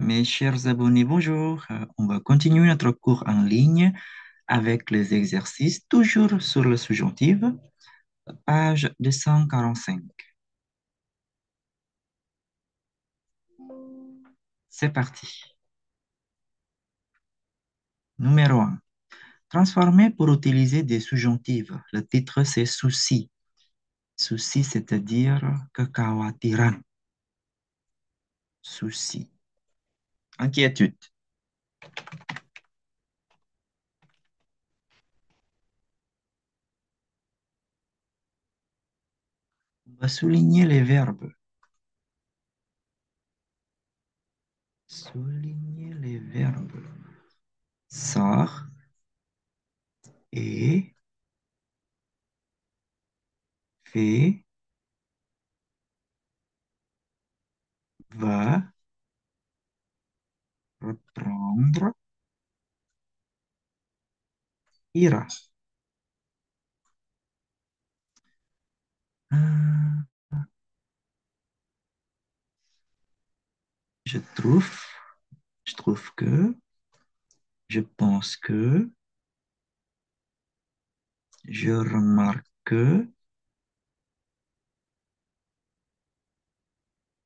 Mes chers abonnés, bonjour. On va continuer notre cours en ligne avec les exercices, toujours sur le subjonctif, page 245. C'est parti. Numéro un. Transformer pour utiliser des subjonctifs. Le titre, c'est souci. Souci, c'est-à-dire kekhawatiran. Souci. Inquiétude. On va souligner les verbes. Souligner les verbes. Sort et fait, va, reprendre, ira. Euh, Je trouve, je trouve que, je pense que, je remarque que,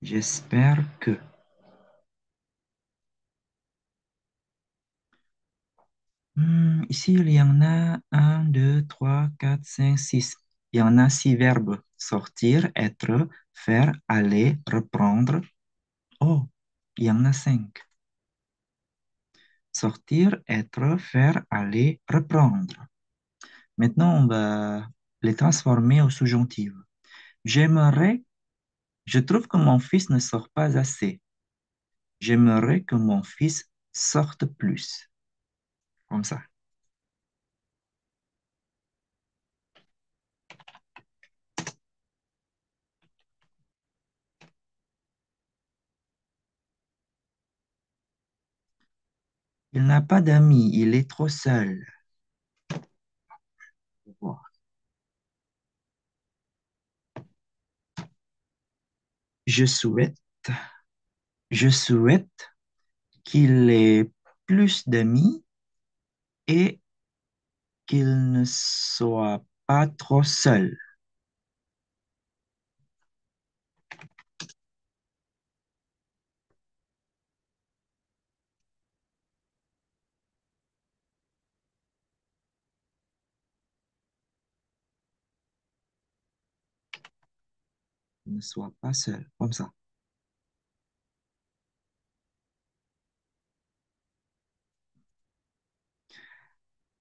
j'espère que. Ici, il y en a un, deux, trois, quatre, cinq, six. Il y en a six verbes. Sortir, être, faire, aller, reprendre. Oh, il y en a cinq. Sortir, être, faire, aller, reprendre. Maintenant, on va les transformer au subjonctif. J'aimerais, je trouve que mon fils ne sort pas assez. J'aimerais que mon fils sorte plus. Comme ça. Il n'a pas d'amis, il est trop seul. Je souhaite, je souhaite qu'il ait plus d'amis et qu'il ne soit pas trop seul. Il ne soit pas seul. Comme ça.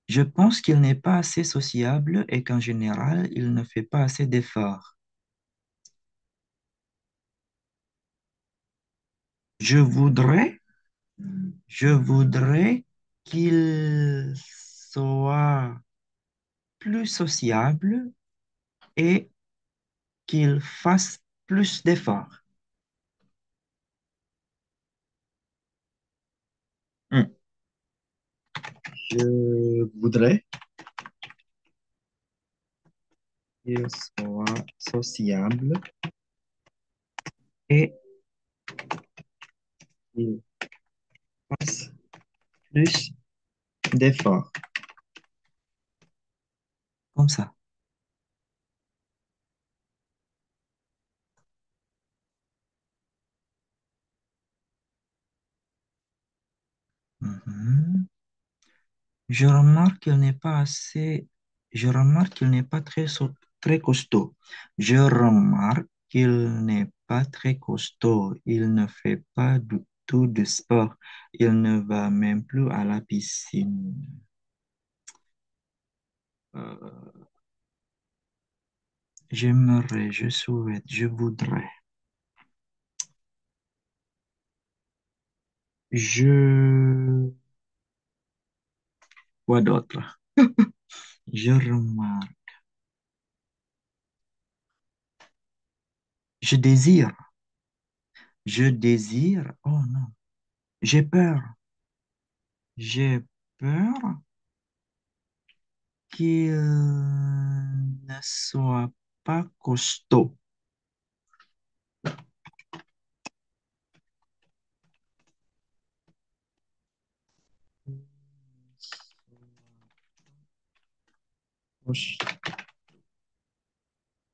Je pense qu'il n'est pas assez sociable et qu'en général, il ne fait pas assez d'efforts. Je voudrais Je voudrais qu'il soit plus sociable et qu'il fasse plus d'efforts. Hmm. Je voudrais qu'il soit sociable et qu'il fasse plus d'efforts. Comme ça. Mhm. Je remarque qu'il n'est pas assez, je remarque qu'il n'est pas très costaud. Je remarque qu'il n'est pas très costaud. Il ne fait pas du tout de sport. Il ne va même plus à la piscine. Euh, J'aimerais, je souhaite, je voudrais. Je... Quoi d'autre? Je remarque. Je désire. Je désire. Oh non. J'ai peur. J'ai peur qu'il ne soit pas costaud.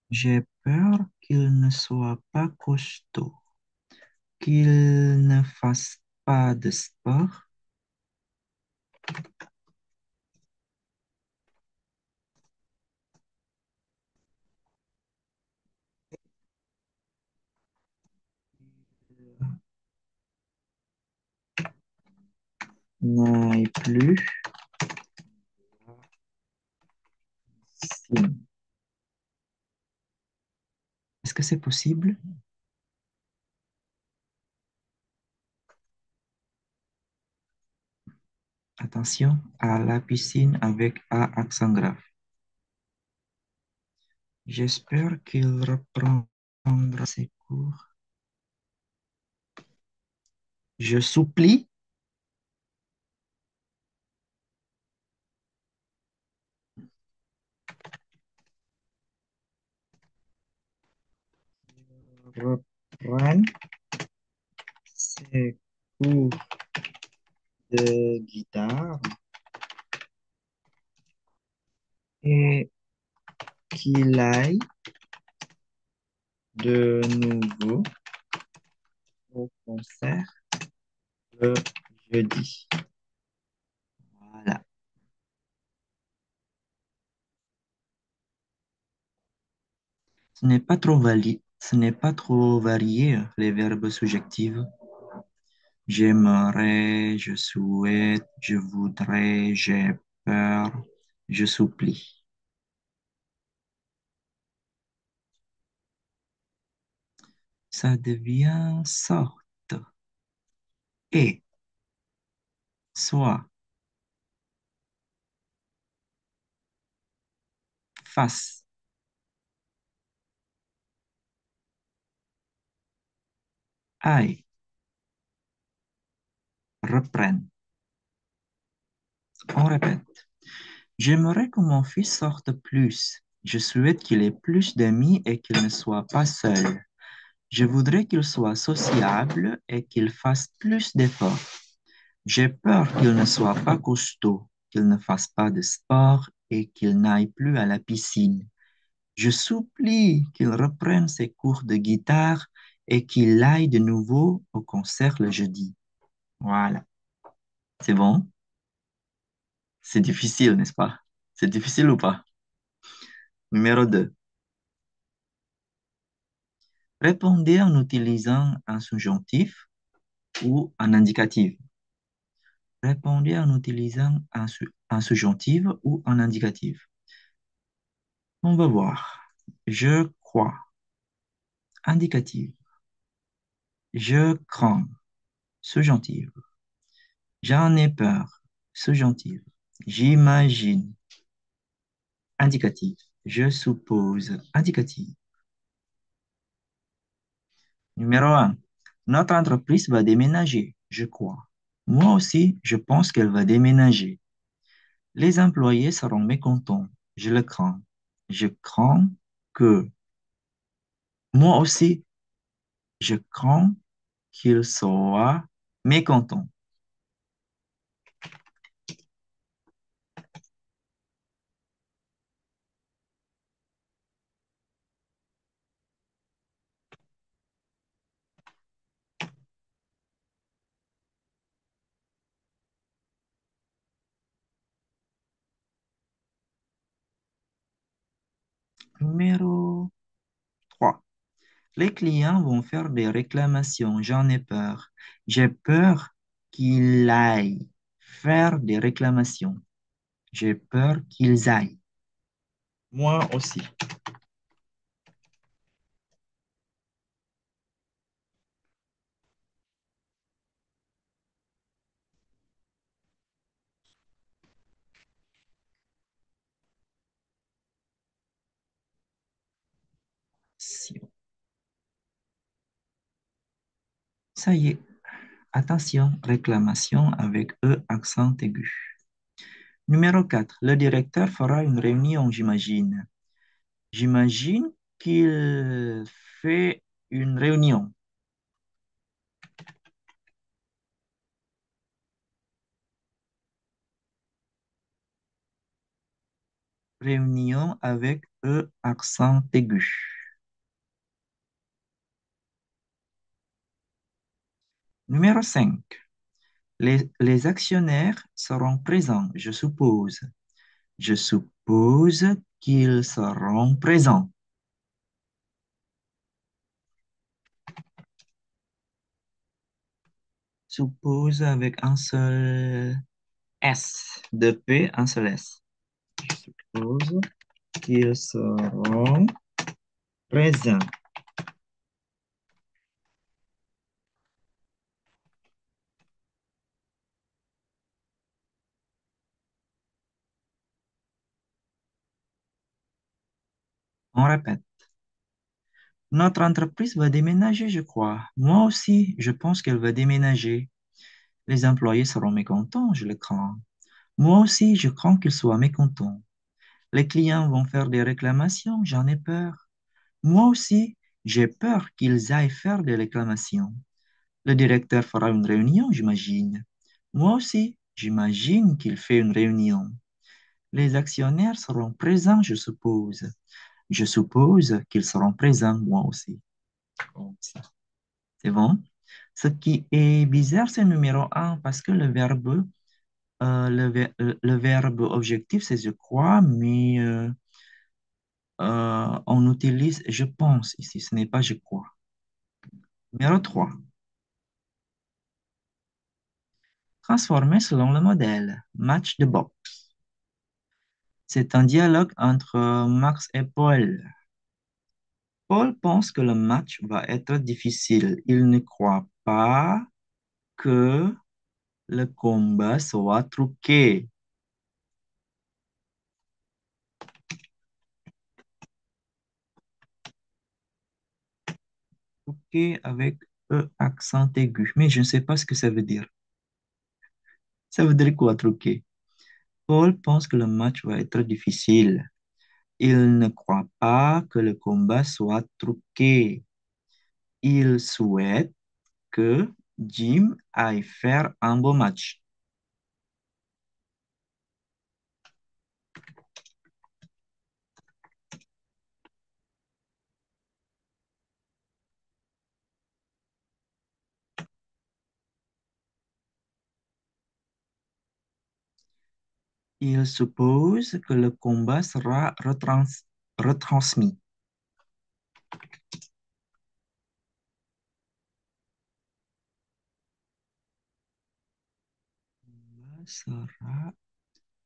J'ai peur qu'il ne soit pas costaud, qu'il ne fasse pas de sport. N'aille plus. Si. Est-ce que c'est possible? Attention à la piscine avec A accent grave. J'espère qu'il reprendra ses cours. Je supplie. Reprenne ses cours de guitare et qu'il aille de nouveau au concert le jeudi. Voilà. Ce n'est pas trop varié, les verbes subjectifs. J'aimerais, je souhaite, je voudrais, j'ai peur, je supplie. Ça devient sorte et soit, face, aille, reprenne. On répète. J'aimerais que mon fils sorte plus. Je souhaite qu'il ait plus d'amis et qu'il ne soit pas seul. Je voudrais qu'il soit sociable et qu'il fasse plus d'efforts. J'ai peur qu'il ne soit pas costaud, qu'il ne fasse pas de sport et qu'il n'aille plus à la piscine. Je supplie qu'il reprenne ses cours de guitare et qu'il aille de nouveau au concert le jeudi. Voilà. C'est bon? C'est difficile, n'est-ce pas? C'est difficile ou pas? Numéro 2. Répondez en utilisant un subjonctif ou un indicatif. Répondez en utilisant un subjonctif ou un indicatif. On va voir. Je crois. Indicatif. Je crains. Subjonctif. J'en ai peur. Subjonctif. J'imagine. Indicatif. Je suppose. Indicatif. Numéro un. Notre entreprise va déménager, je crois. Moi aussi, je pense qu'elle va déménager. Les employés seront mécontents. Je le crains. Je crains que. Moi aussi, je crains qu'ils soient mécontents. Numéro 3. Les clients vont faire des réclamations. J'en ai peur. J'ai peur qu'ils aillent faire des réclamations. J'ai peur qu'ils aillent. Moi aussi. Si- Ça y est. Attention, réclamation avec E accent aigu. Numéro 4. Le directeur fera une réunion, j'imagine. J'imagine qu'il fait une réunion. réunion avec E accent aigu. Numéro 5. Les actionnaires seront présents, je suppose. Je suppose qu'ils seront présents. Suppose avec un seul S. De P, un seul S. Je suppose qu'ils seront présents. On répète. Notre entreprise va déménager, je crois. Moi aussi, je pense qu'elle va déménager. Les employés seront mécontents, je le crains. Moi aussi, je crains qu'ils soient mécontents. Les clients vont faire des réclamations, j'en ai peur. Moi aussi, j'ai peur qu'ils aillent faire des réclamations. Le directeur fera une réunion, j'imagine. Moi aussi, j'imagine qu'il fait une réunion. Les actionnaires seront présents, je suppose. Je suppose qu'ils seront présents, moi aussi. Comme ça. C'est bon? Ce qui est bizarre, c'est le numéro un parce que le verbe objectif, c'est je crois, mais on utilise je pense ici, ce n'est pas je crois. Numéro 3. Transformer selon le modèle. Match de boxe. C'est un dialogue entre Max et Paul. Paul pense que le match va être difficile. Il ne croit pas que le combat soit truqué. Truqué avec E accent aigu. Mais je ne sais pas ce que ça veut dire. Ça veut dire quoi, truqué? Paul pense que le match va être difficile. Il ne croit pas que le combat soit truqué. Il souhaite que Jim aille faire un beau match. Il suppose que le combat sera retransmis. Le combat sera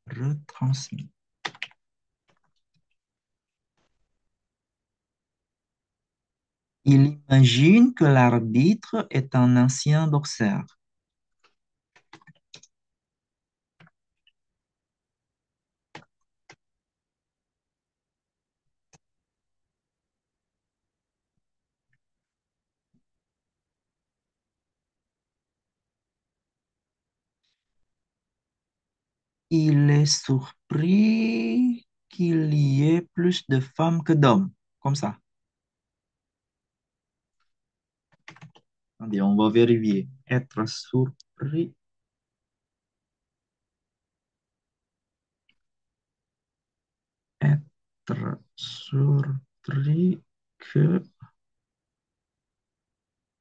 retransmis. Il imagine que l'arbitre est un ancien boxeur. Il est surpris qu'il y ait plus de femmes que d'hommes. Comme ça. Attendez, on va vérifier. Être surpris. Être surpris que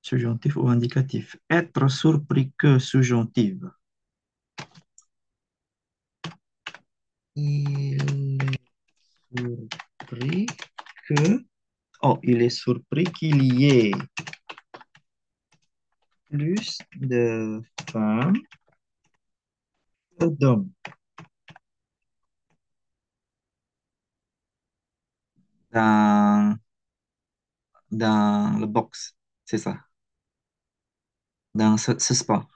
subjonctif ou indicatif. Être surpris que subjonctif. Il est surpris que... Oh, il est surpris qu'il y ait plus de femmes que d'hommes dans, dans le box. C'est ça, dans ce sport.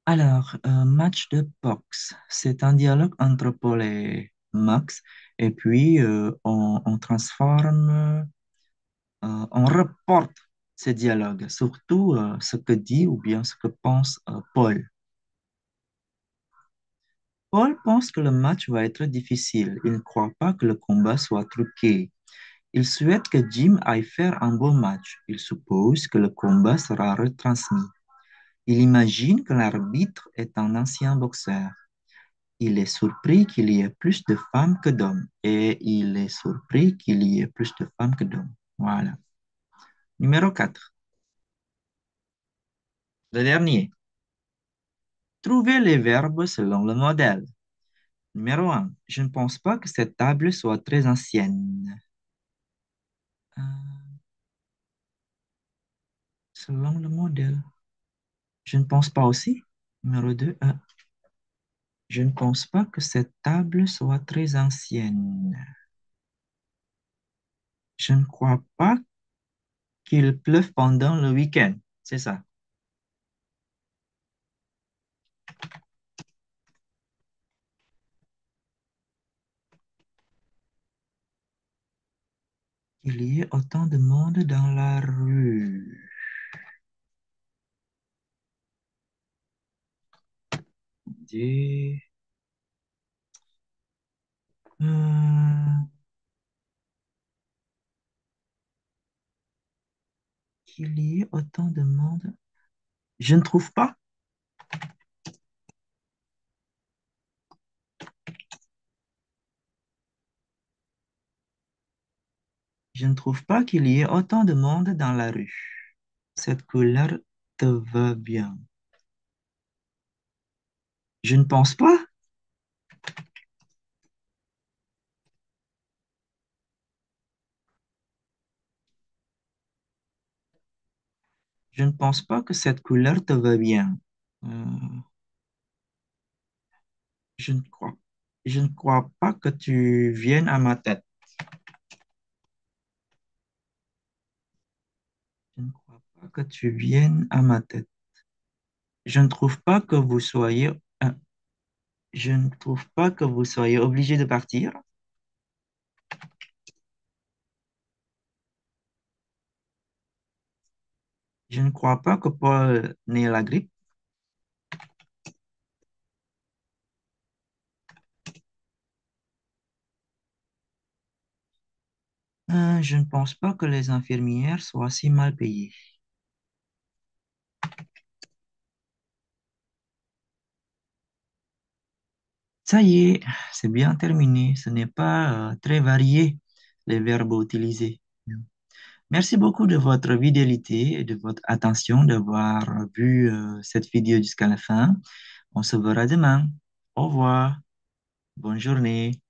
Alors, match de boxe, c'est un dialogue entre Paul et Max, et puis on transforme, on reporte ces dialogues, surtout ce que dit ou bien ce que pense Paul. Paul pense que le match va être difficile. Il ne croit pas que le combat soit truqué. Il souhaite que Jim aille faire un beau match. Il suppose que le combat sera retransmis. Il imagine que l'arbitre est un ancien boxeur. Il est surpris qu'il y ait plus de femmes que d'hommes. Et il est surpris qu'il y ait plus de femmes que d'hommes. Voilà. Numéro 4. Le dernier. Trouvez les verbes selon le modèle. Numéro 1. Je ne pense pas que cette table soit très ancienne. Euh, Selon le modèle. Je ne pense pas aussi. Numéro 2. Je ne pense pas que cette table soit très ancienne. Je ne crois pas qu'il pleuve pendant le week-end. C'est ça. Il y ait autant de monde dans la rue. Dieu. Euh, qu'il y ait autant de monde. Je ne trouve pas. Je ne trouve pas qu'il y ait autant de monde dans la rue. Cette couleur te va bien. Je ne pense pas. Je ne pense pas que cette couleur te va bien. Euh, je ne crois, je ne crois pas que tu viennes à ma tête. Je ne crois pas que tu viennes à ma tête. Je ne trouve pas que vous soyez, je ne trouve pas que vous soyez obligé de partir. Je ne crois pas que Paul n'ait la grippe. Je ne pense pas que les infirmières soient si mal payées. Ça y est, c'est bien terminé. Ce n'est pas très varié, les verbes utilisés. Merci beaucoup de votre fidélité et de votre attention d'avoir vu cette vidéo jusqu'à la fin. On se verra demain. Au revoir. Bonne journée.